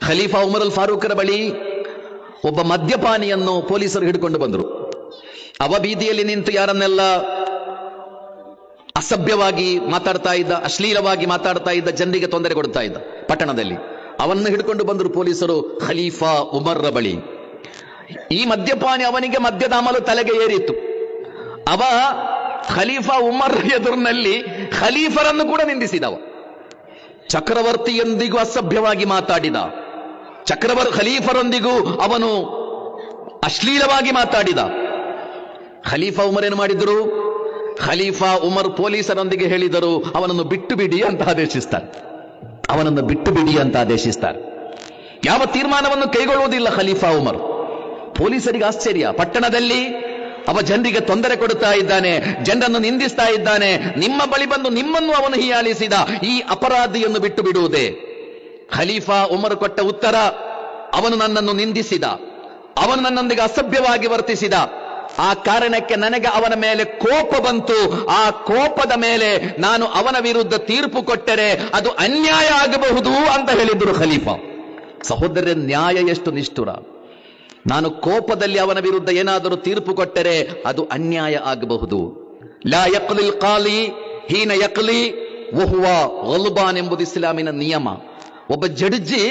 Khalifa Umar ಅಲ್ ಫಾರೂಕರ ಬಳಿ ಒಬ್ಬ ಮದ್ಯಪಾನಿಯನ್ನು ಪೊಲೀಸರು ಹಿಡ್ಕೊಂಡು ಬಂದರು. ಅವ ಬೀದಿಯಲ್ಲಿ ನಿಂತು ಯಾರನ್ನೆಲ್ಲ ಅಸಭ್ಯವಾಗಿ ಮಾತಾಡ್ತಾ ಇದ್ದ, ಅಶ್ಲೀಲವಾಗಿ ಮಾತಾಡ್ತಾ ಇದ್ದ, ಜನರಿಗೆ ತೊಂದರೆ ಕೊಡ್ತಾ ಇದ್ದ ಪಟ್ಟಣದಲ್ಲಿ. ಅವನ್ನು ಹಿಡ್ಕೊಂಡು ಬಂದರು ಪೊಲೀಸರು ಖಲೀಫಾ ಉಮರ್ರ ಬಳಿ. ಈ ಮದ್ಯಪಾನಿ ಅವನಿಗೆ ಮದ್ಯದ ಅಮಲು ತಲೆಗೆ ಏರಿತ್ತು. ಅವ ಖಲೀಫಾ ಉಮರ್ ಎದುರಿನಲ್ಲಿ ಖಲೀಫರನ್ನು ಕೂಡ ನಿಂದಿಸಿದವ. ಚಕ್ರವರ್ತಿಯೊಂದಿಗೂ ಅಸಭ್ಯವಾಗಿ ಮಾತಾಡಿದ, ಖಲೀಫರೊಂದಿಗೂ ಅವನು ಅಶ್ಲೀಲವಾಗಿ ಮಾತಾಡಿದ. ಖಲೀಫಾ ಉಮರ್ ಏನು ಮಾಡಿದರು? ಖಲೀಫಾ ಉಮರ್ ಪೊಲೀಸರೊಂದಿಗೆ ಹೇಳಿದರು, ಅವನನ್ನು ಬಿಟ್ಟು ಬಿಡಿ ಅಂತ ಆದೇಶಿಸ್ತಾರೆ. ಅವನನ್ನು ಬಿಟ್ಟು ಬಿಡಿ ಅಂತ ಆದೇಶಿಸ್ತಾರೆ. ಯಾವ ತೀರ್ಮಾನವನ್ನು ಕೈಗೊಳ್ಳುವುದಿಲ್ಲ ಖಲೀಫಾ ಉಮರ್. ಪೊಲೀಸರಿಗೆ ಆಶ್ಚರ್ಯ. ಪಟ್ಟಣದಲ್ಲಿ ಅವ ಜನರಿಗೆ ತೊಂದರೆ ಕೊಡುತ್ತಾ ಇದ್ದಾನೆ, ಜನರನ್ನು ನಿಂದಿಸ್ತಾ ಇದ್ದಾನೆ. ನಿಮ್ಮ ಬಳಿ ಬಂದು ನಿಮ್ಮನ್ನು ಅವನು ಹೀಯಾಳಿಸಿದ, ಈ ಅಪರಾಧಿಯನ್ನು ಬಿಟ್ಟು ಬಿಡುವುದೇ? ಖಲೀಫಾ ಉಮರ್ ಕೊಟ್ಟ ಉತ್ತರ, ಅವನು ನನ್ನನ್ನು ನಿಂದಿಸಿದ, ಅವನು ನನ್ನೊಂದಿಗೆ ಅಸಭ್ಯವಾಗಿ ವರ್ತಿಸಿದ, ಆ ಕಾರಣಕ್ಕೆ ನನಗೆ ಅವನ ಮೇಲೆ ಕೋಪ ಬಂತು. ಆ ಕೋಪದ ಮೇಲೆ ನಾನು ಅವನ ವಿರುದ್ಧ ತೀರ್ಪು ಕೊಟ್ಟರೆ ಅದು ಅನ್ಯಾಯ ಆಗಬಹುದು ಅಂತ ಹೇಳಿದ್ರು ಖಲೀಫಾ. ಸಹೋದರ, ನ್ಯಾಯ ಎಷ್ಟು ನಿಷ್ಠುರ! ನಾನು ಕೋಪದಲ್ಲಿ ಅವನ ವಿರುದ್ಧ ಏನಾದರೂ ತೀರ್ಪು ಕೊಟ್ಟರೆ ಅದು ಅನ್ಯಾಯ ಆಗಬಹುದು. ಲಾ ಯಕ್ಲಿಲ್ ಕಾಲಿ ಹೀನ ಯಕ್ಲಿ ವಹುವ ಗಲ್ಬಾನ್ ಎಂಬುದು ಇಸ್ಲಾಮಿನ ನಿಯಮ. ಒಬ್ಬ ಜಡ್ಜಿ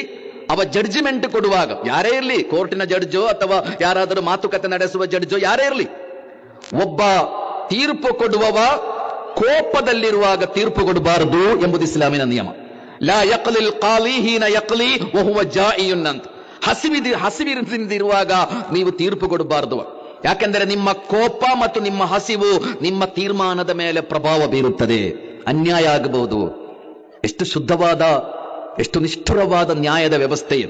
ಅವ ಜಡ್ಜಿಮೆಂಟ್ ಕೊಡುವಾಗ, ಯಾರೇ ಇರಲಿ, ಕೋರ್ಟಿನ ಜಡ್ಜೋ ಅಥವಾ ಯಾರಾದರೂ ಮಾತುಕತೆ ನಡೆಸುವ ಜಡ್ಜೋ ಯಾರೇ ಇರಲಿ, ಒಬ್ಬ ತೀರ್ಪು ಕೊಡುವವ ಕೋಪದಲ್ಲಿರುವಾಗ ತೀರ್ಪು ಕೊಡಬಾರದು ಎಂಬುದು ಇಸ್ಲಾಮಿನ ನಿಯಮ. ಲಾ ಯಕ್ಲಿಲ್ ಕಾಲಿ ಹೀನ ಯಕ್ಲಿ ವಹುವ ಜಾಯಿಯುನ್ ಅಂತ. ಹಸಿವಿನಿಂದಿರುವಾಗ ನೀವು ತೀರ್ಪು ಕೊಡಬಾರದು. ಯಾಕೆಂದರೆ ನಿಮ್ಮ ಕೋಪ ಮತ್ತು ನಿಮ್ಮ ಹಸಿವು ನಿಮ್ಮ ತೀರ್ಮಾನದ ಮೇಲೆ ಪ್ರಭಾವ ಬೀರುತ್ತದೆ, ಅನ್ಯಾಯ ಆಗಬಹುದು. ಎಷ್ಟು ಶುದ್ಧವಾದ, ಎಷ್ಟು ನಿಷ್ಠುರವಾದ ನ್ಯಾಯದ ವ್ಯವಸ್ಥೆಯು!